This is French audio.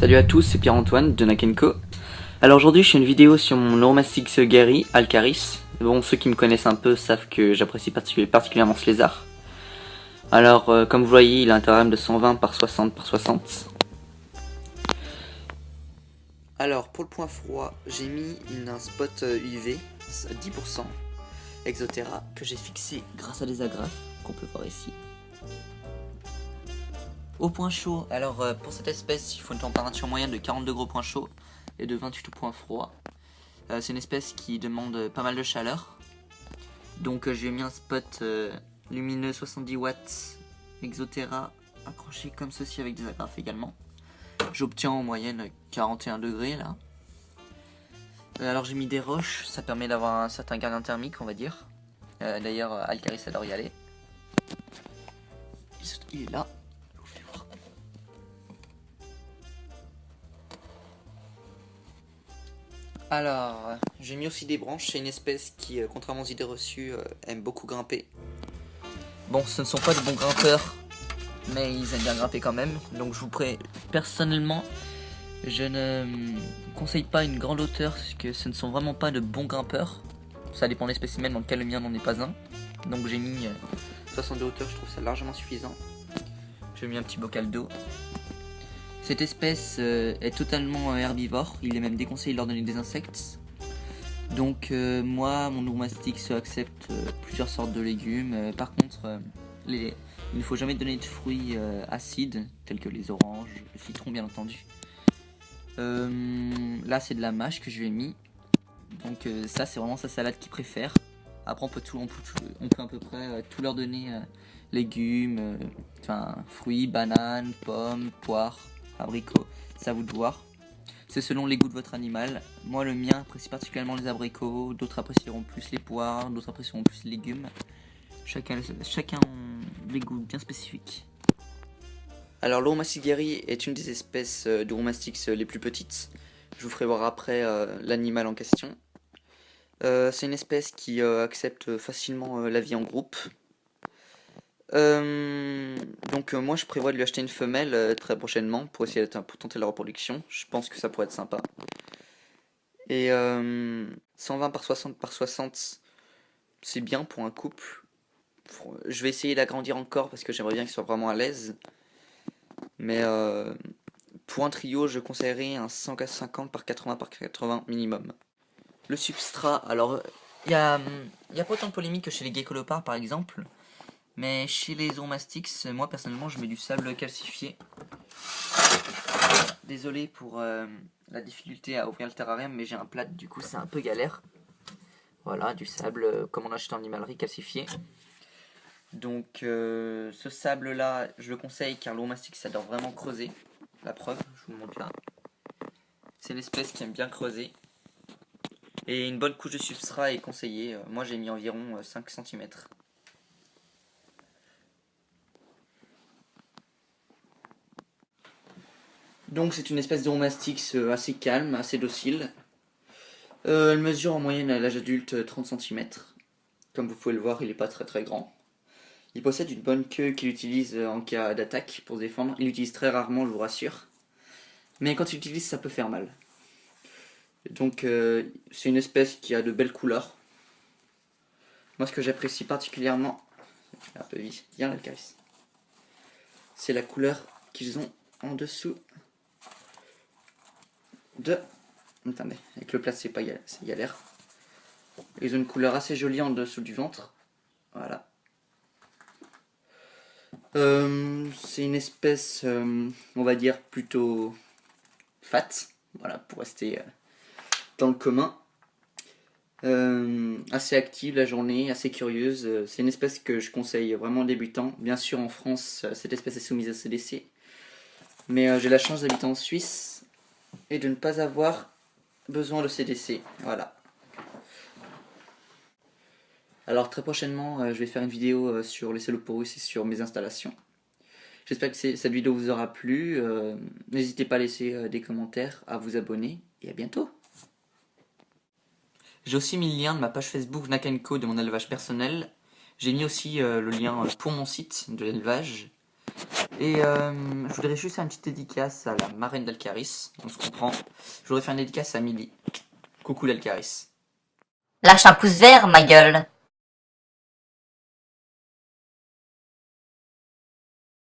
Salut à tous, c'est Pierre-Antoine de Nakenko. Alors aujourd'hui je fais une vidéo sur mon Neuromastix Gary Alcaris. Bon, ceux qui me connaissent un peu savent que j'apprécie particulièrement ce lézard. Alors comme vous voyez, il a un théorème de 120 par 60 par 60. Alors pour le point froid, j'ai mis un spot UV à 10% Exotera que j'ai fixé grâce à des agrafes qu'on peut voir ici. Au point chaud, alors pour cette espèce, il faut une température moyenne de 40 degrés au point chaud et de 28 au point froid. C'est une espèce qui demande pas mal de chaleur. Donc j'ai mis un spot lumineux 70 watts Exotera accroché comme ceci avec des agrafes également. J'obtiens en moyenne 41 degrés là. Alors j'ai mis des roches, ça permet d'avoir un certain gradient thermique on va dire. D'ailleurs Alcaris adore y aller. Il est là. Alors, j'ai mis aussi des branches, c'est une espèce qui, contrairement aux idées reçues, aime beaucoup grimper. Bon, ce ne sont pas de bons grimpeurs, mais ils aiment bien grimper quand même. Donc personnellement, je ne conseille pas une grande hauteur, parce que ce ne sont vraiment pas de bons grimpeurs. Ça dépend des spécimens, dans lequel le mien n'en est pas un. Donc j'ai mis 62 hauteurs, je trouve ça largement suffisant. J'ai mis un petit bocal d'eau. Cette espèce est totalement herbivore, il est même déconseillé de leur donner des insectes. Donc moi, mon Neuromastix accepte plusieurs sortes de légumes. Par contre, il ne faut jamais donner de fruits acides, tels que les oranges, le citron bien entendu. Là c'est de la mâche que je lui ai mis. Donc ça c'est vraiment sa salade qu'il préfère. Après on peut à peu près tout leur donner, légumes, fruits, bananes, pommes, poires, abricots, c'est à vous de voir. C'est selon les goûts de votre animal. Moi le mien apprécie particulièrement les abricots, d'autres apprécieront plus les poires, d'autres apprécieront plus les légumes. Chacun a des goûts bien spécifiques. Alors l'Neuromastix Gary est une des espèces de Neuromastix les plus petites. Je vous ferai voir après l'animal en question. C'est une espèce qui accepte facilement la vie en groupe. Donc moi je prévois de lui acheter une femelle très prochainement pour essayer pour tenter la reproduction. Je pense que ça pourrait être sympa. Et 120 par 60 par 60 c'est bien pour un couple. Je vais essayer d'agrandir encore parce que j'aimerais bien qu'il soit vraiment à l'aise. Mais pour un trio je conseillerais un 150 par 80 par 80 minimum. Le substrat, alors il y a pas autant de polémique que chez les geckolopards par exemple. Mais chez les Neuromastix, moi personnellement je mets du sable calcifié. Désolé pour la difficulté à ouvrir le terrarium, mais j'ai un plat, du coup c'est un peu galère. Voilà, du sable comme on achète en animalerie calcifié. Donc ce sable là, je le conseille car l'Neuromastix adore vraiment creuser. La preuve, je vous le montre là. C'est l'espèce qui aime bien creuser. Et une bonne couche de substrat est conseillée. Moi j'ai mis environ 5 cm. Donc c'est une espèce de Neuromastix assez calme, assez docile. Elle mesure en moyenne à l'âge adulte 30 cm. Comme vous pouvez le voir, il n'est pas très grand. Il possède une bonne queue qu'il utilise en cas d'attaque pour se défendre. Il l'utilise très rarement, je vous rassure. Mais quand il l'utilise, ça peut faire mal. Donc c'est une espèce qui a de belles couleurs. Moi ce que j'apprécie particulièrement, un peu vite, viens l'Alcaris, c'est la couleur qu'ils ont en dessous de... Attendez, avec le plat c'est galère. Ils ont une couleur assez jolie en dessous du ventre. Voilà. C'est une espèce, on va dire, plutôt fat. Voilà, pour rester dans le commun. Assez active la journée, assez curieuse. C'est une espèce que je conseille vraiment aux débutants. Bien sûr, en France, cette espèce est soumise à CDC. Mais j'ai la chance d'habiter en Suisse et de ne pas avoir besoin de CDC. Voilà. Alors très prochainement, je vais faire une vidéo sur les Celoporus et sur mes installations. J'espère que cette vidéo vous aura plu. N'hésitez pas à laisser des commentaires, à vous abonner et à bientôt. J'ai aussi mis le lien de ma page Facebook Nakenko de mon élevage personnel. J'ai mis aussi le lien pour mon site de l'élevage. Et je voudrais juste faire une petite dédicace à la marraine d'Alcaris. On se comprend. Je voudrais faire une dédicace à Milly. Coucou l'Alcaris. Lâche un pouce vert, ma gueule.